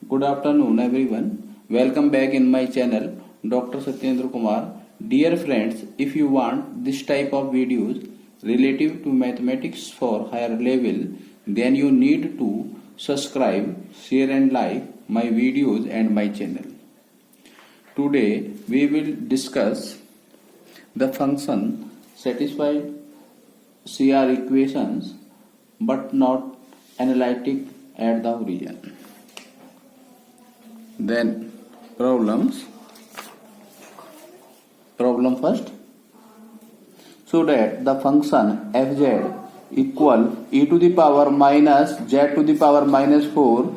Good afternoon, everyone. Welcome back in my channel, Dr. Satyendra Kumar. Dear friends, if you want this type of videos relative to mathematics for higher level, then you need to subscribe, share and like my videos and my channel. Today we will discuss the function satisfy CR equations but not analytic at the origin. Then problem first. So that the function fz equal e to the power minus z to the power minus 4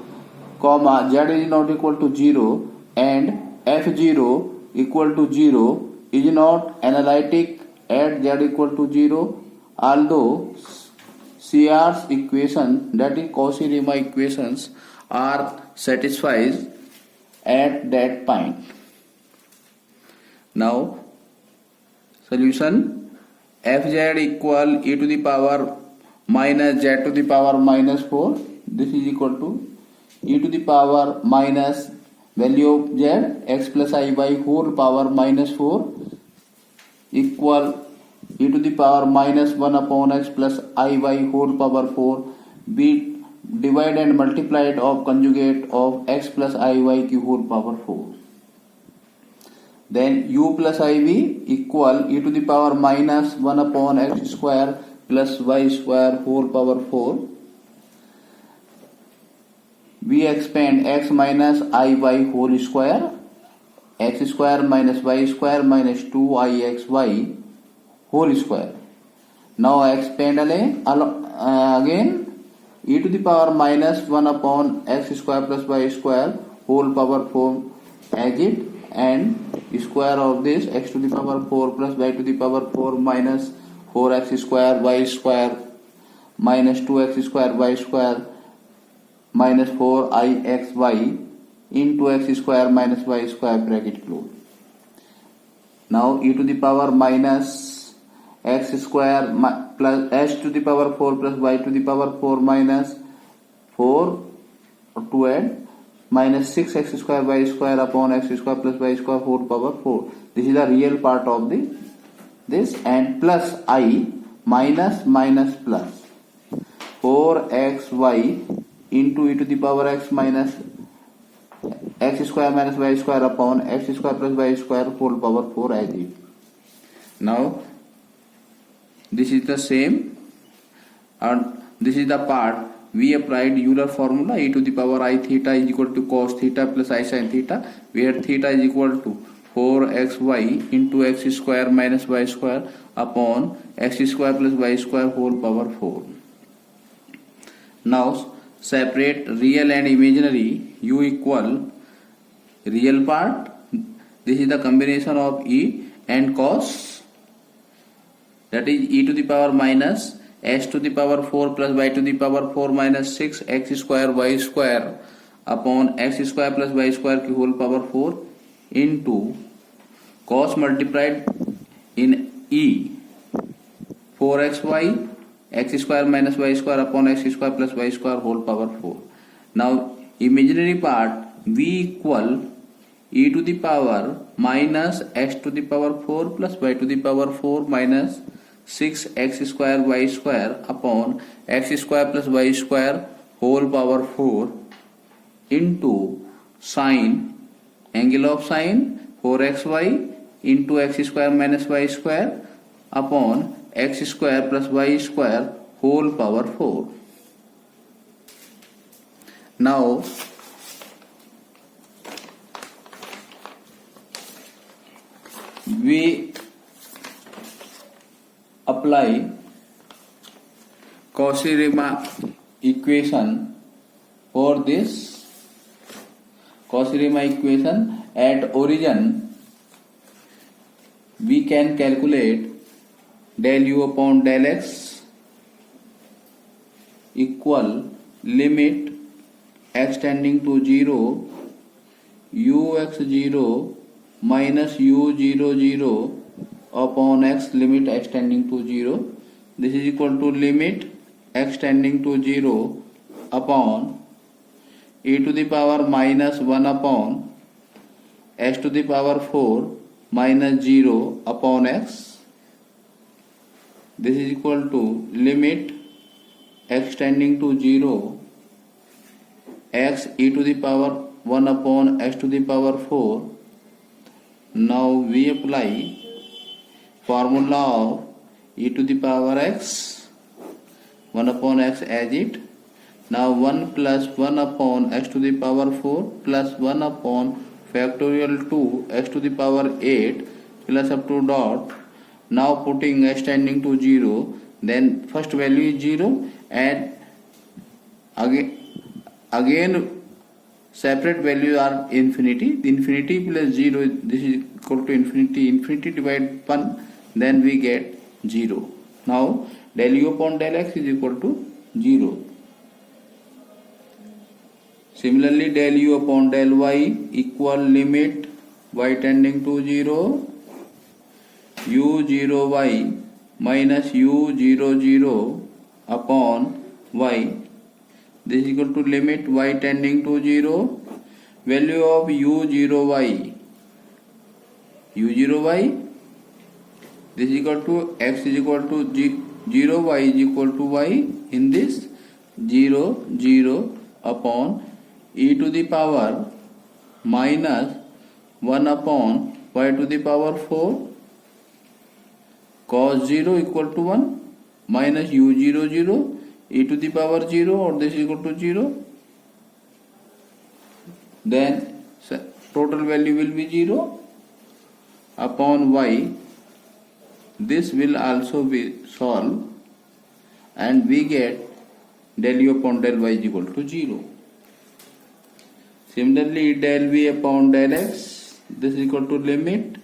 comma z is not equal to 0 and f0 equal to 0 is not analytic at z equal to 0, although CR's equation, that is Cauchy-Riemann equations, are satisfied at that point. Now solution fz equal e to the power minus z to the power minus 4. This is equal to e to the power minus value of z x plus I by whole power minus 4 equal e to the power minus 1 upon x plus I by whole power 4 be divide and multiplied of conjugate of x plus iy की whole power 4. Then u plus iv equal e to the power minus 1 upon x square plus y square whole power 4. We expand x minus iy whole square, x square minus y square minus 2ixy whole square. Now expand again e to the power minus 1 upon x square plus y square whole power 4 as it, and square of this x to the power 4 plus y to the power 4 minus 4x square y square minus 2x square y square minus 4ixy into x square minus y square bracket close. Now e to the power minus x square plus h to the power 4 plus y to the power 4 minus 4 to add minus 6x square y square upon x square plus y square whole power 4. This is the real part of this, and plus I minus plus 4xy into e to the power x minus x square minus y square upon x square plus y square whole power 4 as it. Now this is the same, and this is the part we applied Euler formula e to the power I theta is equal to cos theta plus I sin theta, where theta is equal to 4xy into x square minus y square upon x square plus y square whole power 4. Now separate real and imaginary. U equal real part, this is the combination of e and cos, that is e to the power minus x to the power 4 plus y to the power 4 minus 6 x square y square upon x square plus y square की whole power 4 into cos multiplied in e 4xy x square minus y square upon x square plus y square whole power 4. Now imaginary part v equal e to the power minus x to the power 4 plus y to the power 4 minus 6x square y square upon x square plus y square whole power 4 into sine angle of sine 4xy into x square minus y square upon x square plus y square whole power 4. Now we apply Cauchy-Riemann equation for this Cauchy-Riemann equation at origin. We can calculate del u upon del x equal limit x tending to 0 ux0 minus u00 upon x limit x tending to 0. This is equal to limit x tending to 0 upon e to the power minus 1 upon x to the power 4 minus 0 upon x. This is equal to limit x tending to 0 x e to the power 1 upon x to the power 4. Now we apply formula of e to the power x 1 upon x as it. Now 1 plus 1 upon x to the power 4 plus 1 upon factorial 2 x to the power 8 plus up to dot. Now putting x tending to 0, then first value is 0 and again separate values are infinity. Infinity plus 0, this is equal to infinity. Infinity divided 1, then we get 0. Now del u upon del x is equal to 0. Similarly, del u upon del y equal limit y tending to 0 u0y minus u00 upon y. This is equal to limit y tending to 0. Value of u0y. u0y, this is equal to x is equal to 0, y is equal to y. In this 0 0 upon e to the power minus 1 upon y to the power 4 cos 0 equal to 1 minus u00 e to the power 0, or this is equal to 0. Then total value will be 0 upon y. This will also be solved and we get del u upon del y is equal to 0. Similarly, del v upon del x, this is equal to limit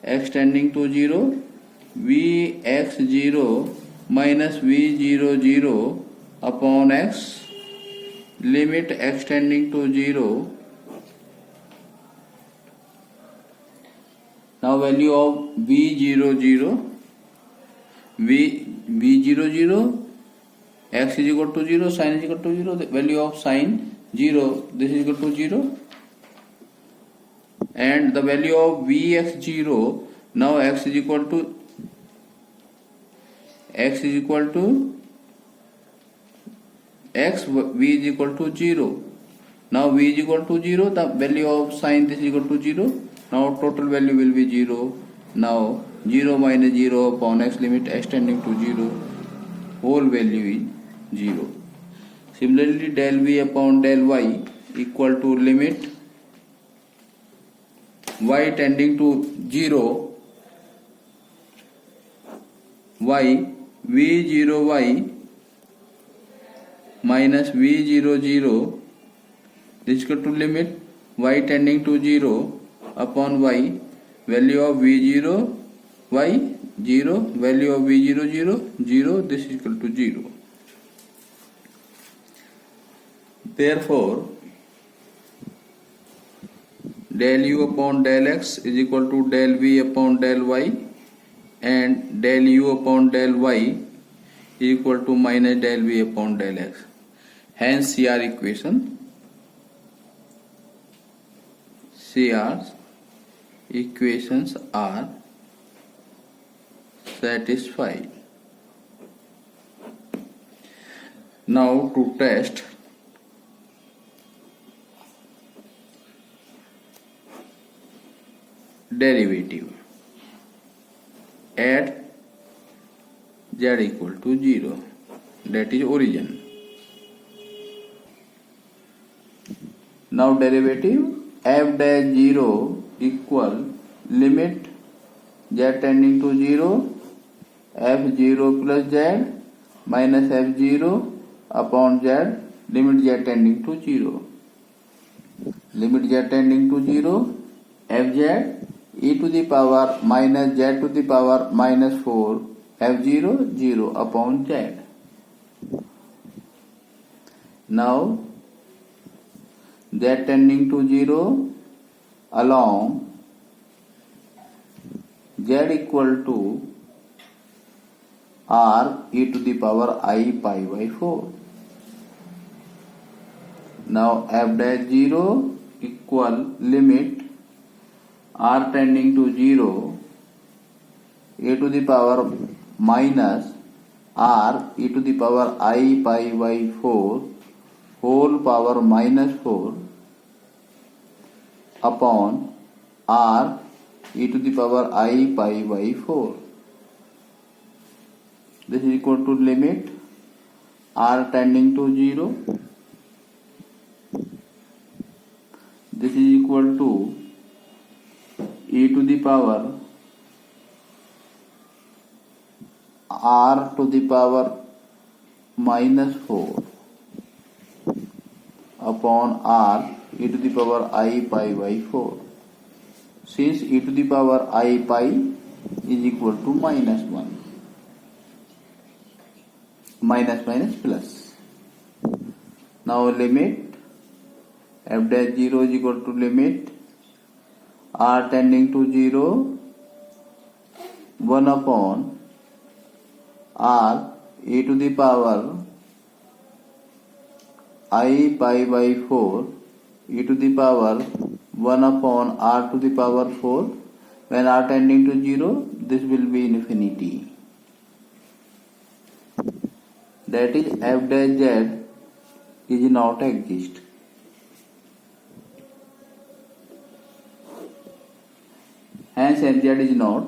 x tending to 0 vx0 minus v00 upon x, limit x tending to 0. Now value of v00, v00, x is equal to 0, sin is equal to 0, the value of sin 0, this is equal to 0, and the value of vx0, now x is equal to x, v is equal to 0. Now v is equal to 0, the value of sin this is equal to 0. Now total value will be 0. Now 0 minus 0 upon x, limit x tending to 0, whole value is 0. Similarly, del v upon del y equal to limit y tending to 0 y v0y minus v00, this is equal to limit y tending to 0 upon y, value of v0 y 0, value of v00 0, this is equal to 0. Therefore, del u upon del x is equal to del v upon del y, and del u upon del y is equal to minus del v upon del x. Hence CR equations are satisfied. Now to test derivative at z equal to 0, that is origin. Now derivative f dash 0 equal limit z tending to 0 f0 plus z minus f0 upon z, limit z tending to 0. Limit z tending to 0 fz e to the power minus z to the power minus 4 f0 0 upon z. Now z tending to 0 along z equal to r e to the power I pi by 4. Now f dash 0 equal limit r tending to 0 a to the power minus r e to the power I pi by 4 whole power minus 4 upon r e to the power I pi by 4. This is equal to limit r tending to 0. This is equal to e to the power r to the power minus 4 upon r e to the power I pi by 4. Since e to the power I pi is equal to minus 1. Minus minus plus. Now limit f dash 0 is equal to limit r tending to 0 1 upon r e to the power I pi by 4 e to the power 1 upon r to the power 4. When r tending to 0, this will be infinity. That is f dash z is not exist. Hence fz is not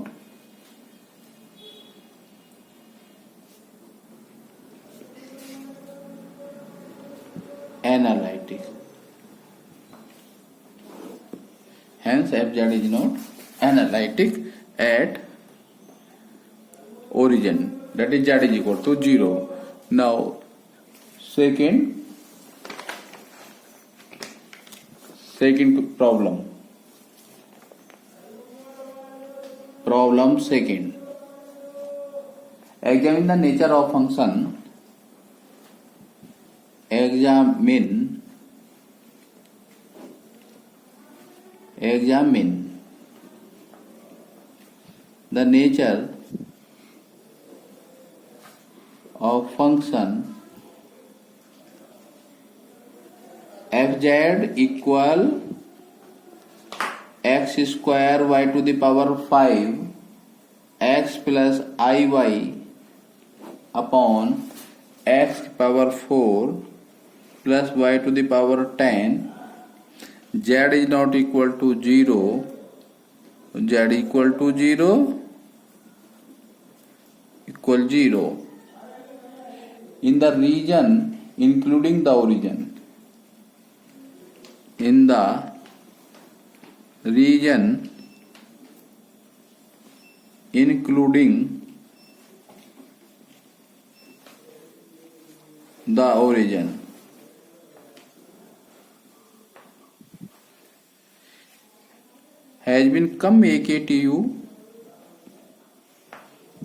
analytic. Hence fz is not analytic at origin. That is z is equal to 0. Now second problem. Problem second. Examine the nature of function. Examine the nature of function fz equal x square y to the power 5 x plus iy upon x power 4 plus y to the power 10. Z is not equal to 0. Z equal to 0 equal 0 in the region including the origin. In the region including the origin. Has been come AKTU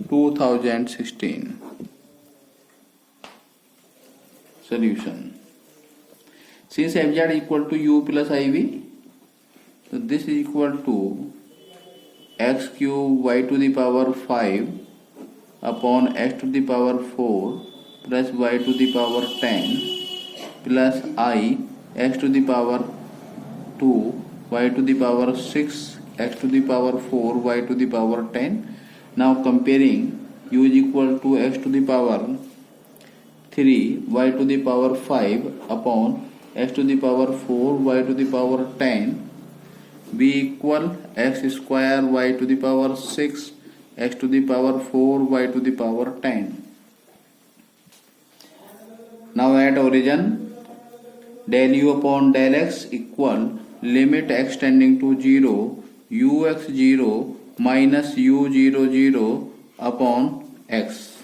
2016. Solution. Since fz equal to u plus iv, so this is equal to x cube y to the power 5 upon x to the power 4 plus y to the power 10 plus I x to the power 2 y to the power 6 x to the power 4 y to the power 10. Now comparing u is equal to x to the power 3 y to the power 5 upon x to the power 4 y to the power 10 b equal x square y to the power 6 x to the power 4 y to the power 10. Now at origin del u upon del x equal limit x tending to 0 ux 0 minus u0 0 upon x.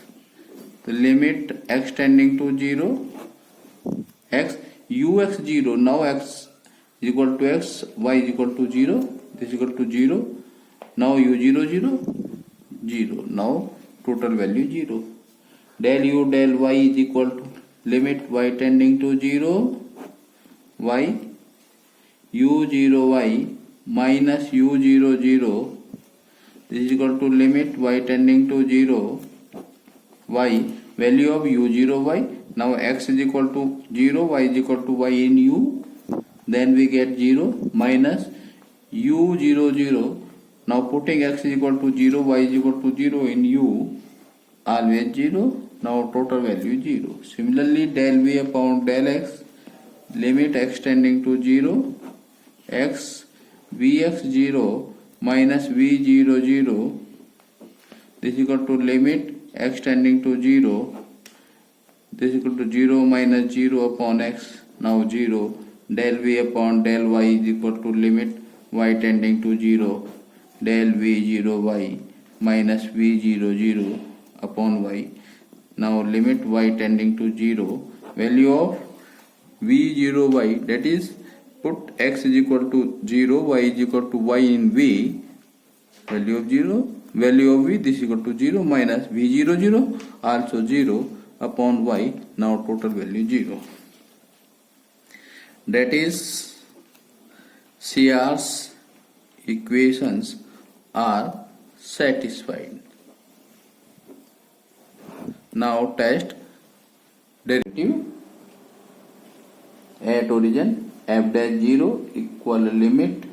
The limit x tending to 0 x ux 0. Now x is equal to x, y is equal to 0, this is equal to 0. Now u0 0 0. Now total value 0. Del u del y is equal to limit y tending to 0 y u0 y minus u0 0. This is equal to limit y tending to 0 y value of u0 y Now x is equal to 0, y is equal to y in u. Then we get 0 minus u 0 0. Now putting x is equal to 0, y is equal to 0 in u, always 0. Now total value 0. Similarly, del v upon del x, limit x tending to 0, x vx 0 minus v 0 0, this is equal to limit x tending to 0, this is equal to 0 minus 0 upon x, now 0, del v upon del y is equal to limit y tending to 0, del v 0 y minus v 0 0 upon y. Now limit y tending to 0, value of v 0 y, that is put x is equal to 0, y is equal to y in v, value of 0, value of v, this is equal to 0 minus v 0 0, also 0 upon y, now total value 0. That is CR's equations are satisfied. Now test derivative. At origin f dash 0 equal limit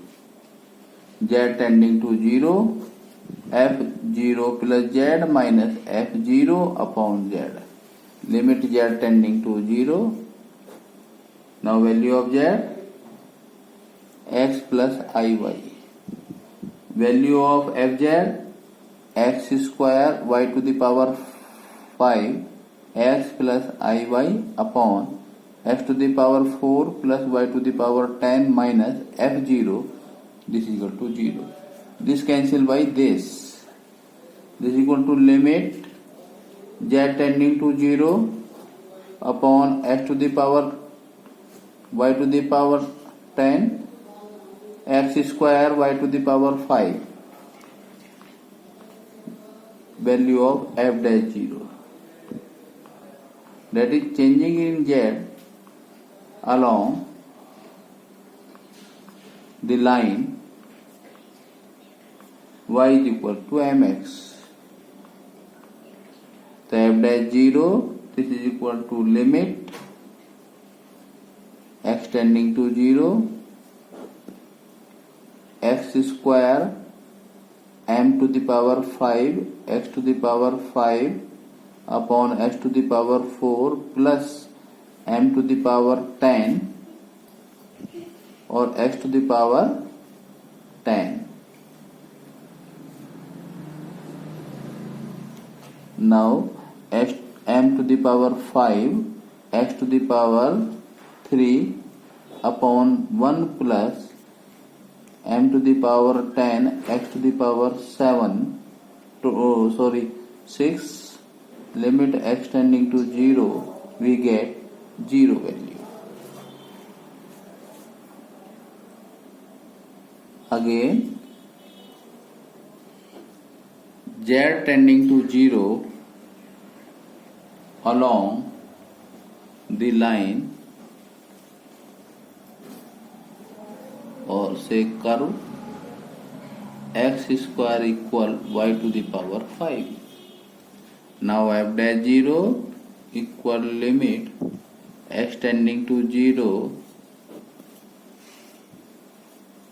z tending to 0, f 0 plus z minus f 0 upon z, limit z tending to 0. Now value of z, x plus iy, value of fz, x square y to the power 5 x plus iy upon x to the power 4 plus y to the power 10 minus f0, this is equal to 0. This cancel by this. This is equal to limit z tending to 0 upon x to the power y to the power 10 x square y to the power 5, value of f dash 0, that is changing in z along the line y is equal to mx. So f dash 0, this is equal to limit x tending to 0, x square m to the power 5 x to the power 5 upon x to the power 4 plus m to the power 10 or x to the power 10. Now m to the power 5 x to the power 3 upon 1 plus m to the power 10 x to the power 7 to 6, limit x tending to 0, we get 0 value. Again z tending to 0 along the line or say curve x square equal y to the power 5. Now f dash 0 equal limit x tending to 0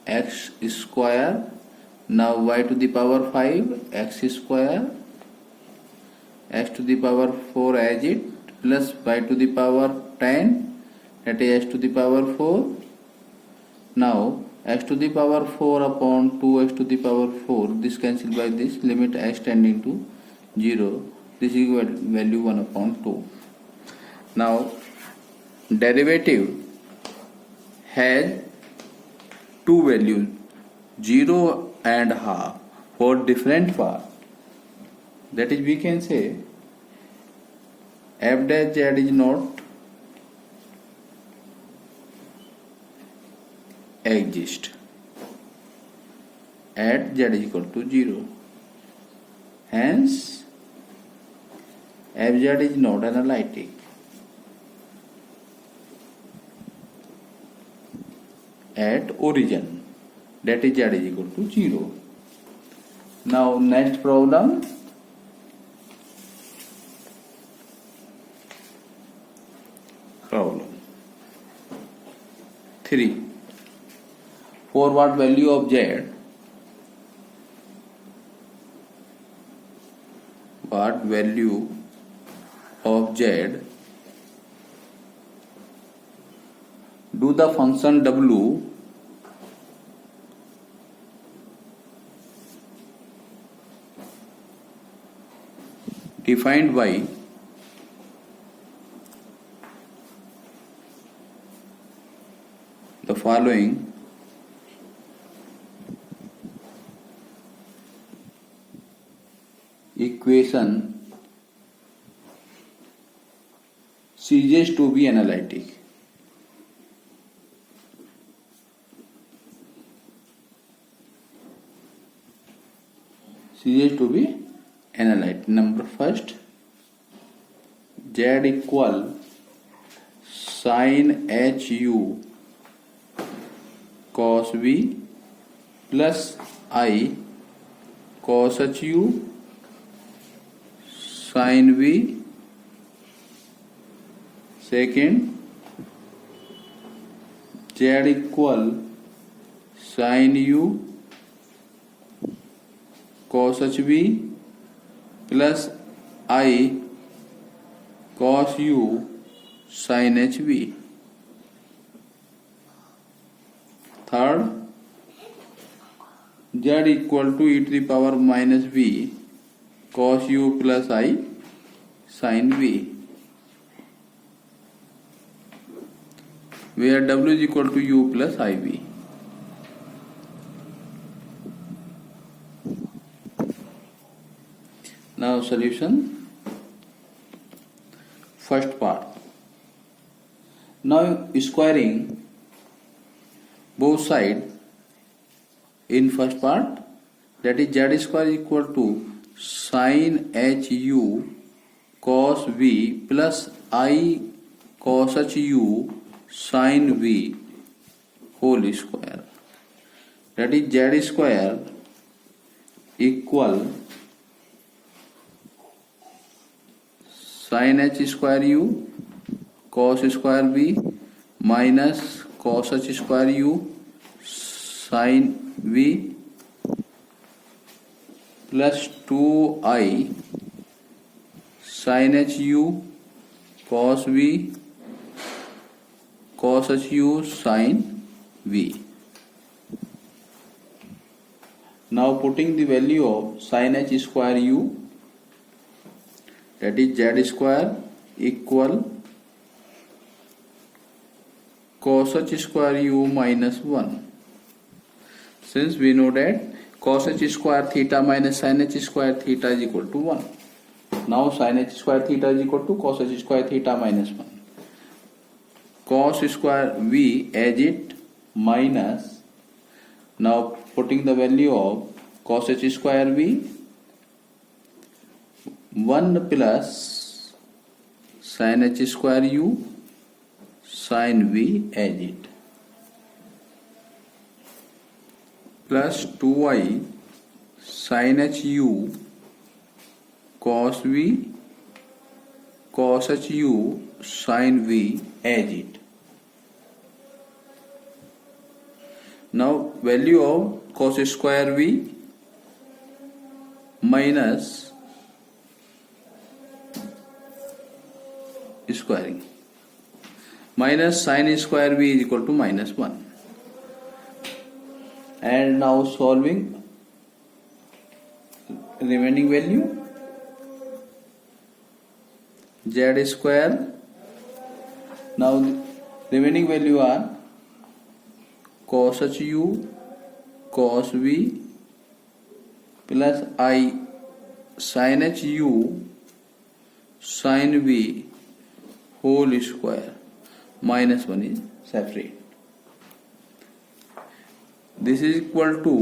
x square, now y to the power 5 x square, x to the power 4 as it, plus y to the power 10, that is x to the power 4. Now x to the power 4 upon 2x to the power 4, this cancel by this, limit x tending to 0, this is value 1 upon 2. Now derivative has two values, 0 and half, for different part. That is, we can say f dash z is not exist at z is equal to 0. Hence fz is not analytic. At origin, that is z is equal to 0. Now next problem. 3. For what value of z? What value of z? Do the function w defined by the following equation ceases to be analytic. Ceases to be analytic. Number first, z equal sin hu cos v plus I cos hu sin v. Second, z equal sin u cos hv plus I cos u sin hv. Third, z equal to e to the power minus v cos u plus I sin v, where w is equal to u plus iv. Now solution. First part. Now squaring both sides in first part, that is z square equal to sin hu cos v plus I cos hu sin v whole square, that is z square equal sin h square u cos square v minus cos h square u sin v plus 2I sin h u cos v cos h u sin v. Now putting the value of sin h square u, that is z square equal cos h square u minus 1. Since we know that cos h square theta minus sin h square theta is equal to 1. Now sin h square theta is equal to cos h square theta minus 1. Cos square v as it minus, now putting the value of cos h square v, 1 plus sin h square u sin v as it plus 2I sin h u cos v cos h u sin v as it. Now value of cos square v minus squaring minus sin square v is equal to minus 1. And now solving remaining value, z square, now remaining value are cos h u cos v plus I sin h u sin v whole square, minus 1 is separate. This is equal to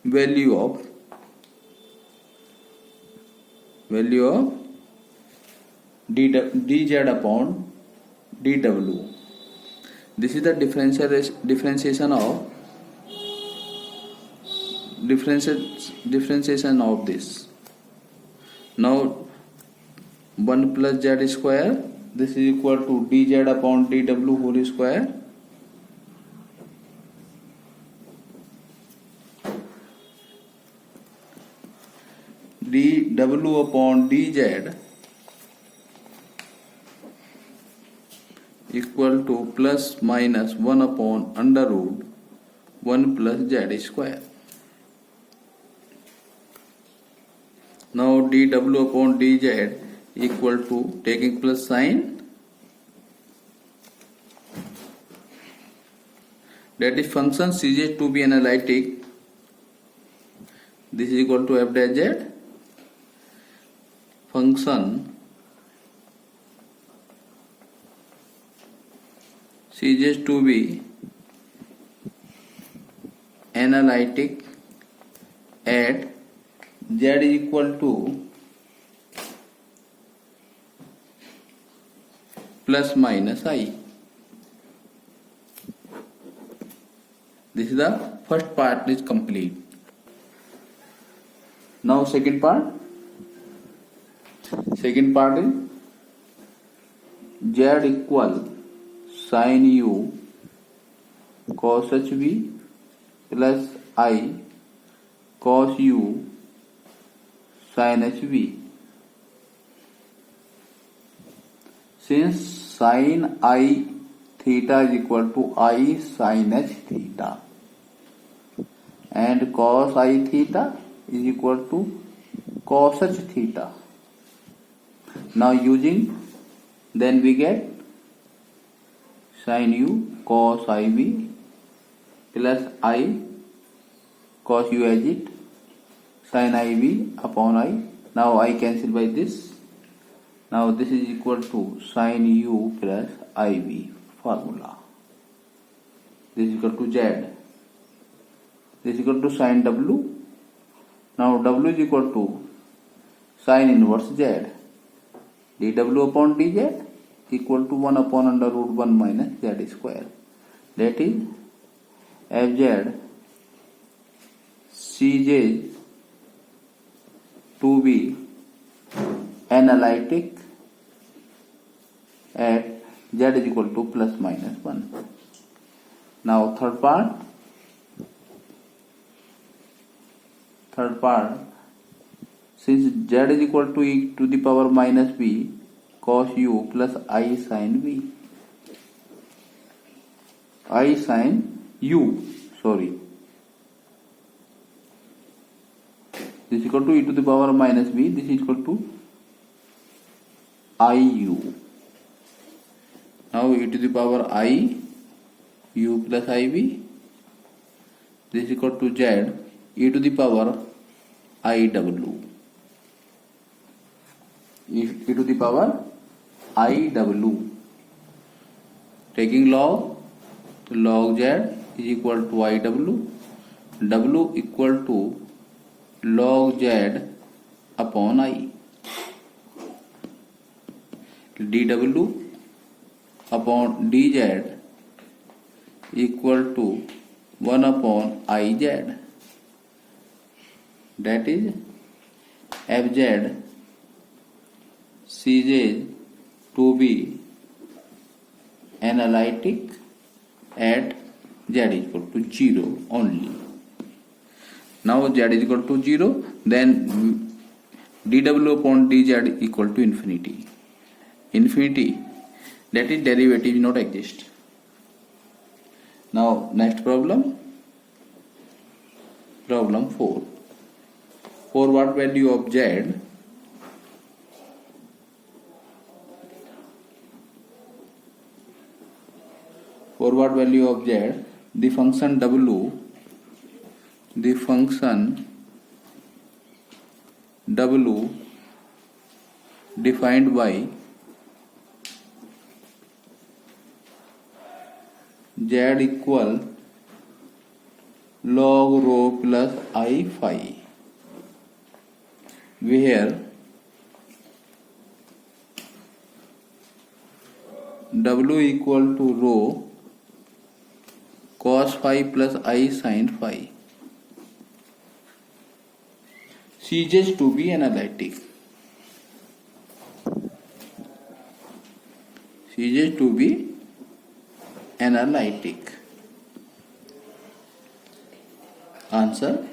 value of dz upon dw. This is the differentiation of this. Now 1 plus z square, this is equal to dz upon dw whole square dw upon dz equal to plus minus 1 upon under root 1 plus z square. Now dw upon dz equal to, taking plus sign, that is function Cj to be analytic. This is equal to f dash z. Function Cj to be analytic at z is equal to plus minus I. This is the first part is complete. Now second part. Second part is z equal sin u cos hv plus I cos u sin hv. Since sin I theta is equal to I sin h theta and cos I theta is equal to cos h theta. Now using, then we get sin u cos iv plus I cos u as it sin iv upon I. Now I cancel by this. Now this is equal to sin u plus iv formula. This is equal to z. This is equal to sin w. Now w is equal to sin inverse z. dw upon dz equal to 1 upon under root 1 minus z square. That is fz Cj to be analytic at z is equal to plus minus 1. Now third part. Since z is equal to e to the power minus b cos u plus I sin v. I sin u, sorry. This is equal to e to the power minus b. This is equal to iu. Now e to the power I u plus iv. This is equal to z e to the power iw. E to the power iw. Taking log, log z is equal to iw. W equal to log z upon I. dw upon dz equal to 1 upon iz. That is fz Cj to be analytic at z is equal to 0 only. Now z is equal to 0, then dw upon dz equal to infinity. Infinity, that is derivative not exist. Now next problem. Problem 4. For what value of z the function w defined by z equal log rho plus I phi, where w equal to rho cos phi plus I sin phi. Cj to be analytic. Cj to be analytic. Answer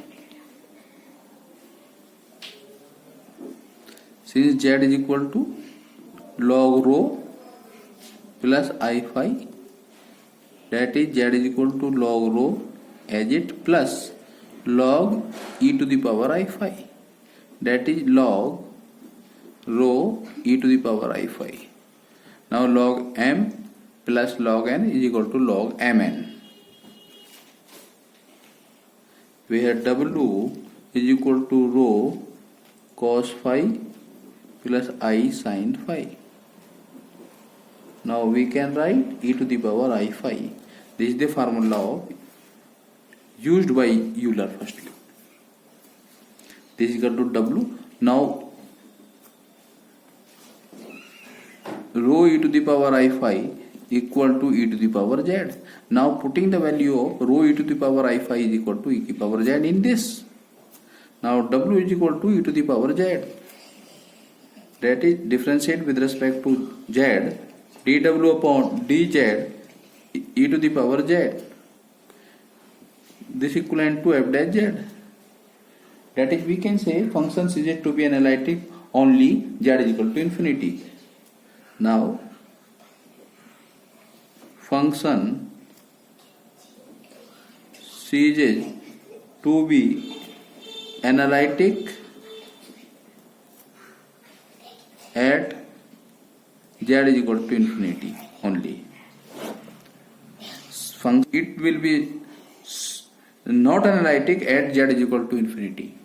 since z is equal to log rho plus I phi, that is z is equal to log rho as it plus log e to the power I phi, that is log rho e to the power I phi. Now log m plus log n is equal to log mn. We have w is equal to rho cos phi plus I sin phi. Now we can write e to the power I phi. This is the formula used by Euler first. This is equal to w. Now rho e to the power I phi equal to e to the power z. Now putting the value of rho e to the power I phi is equal to e to the power z in this. Now w is equal to e to the power z. That is differentiate with respect to z, dw upon dz e to the power z. This equivalent to f dash z. That is, we can say function is to be analytic only z is equal to infinity. Now function c is to be analytic at z is equal to infinity only. It will be not analytic at z is equal to infinity.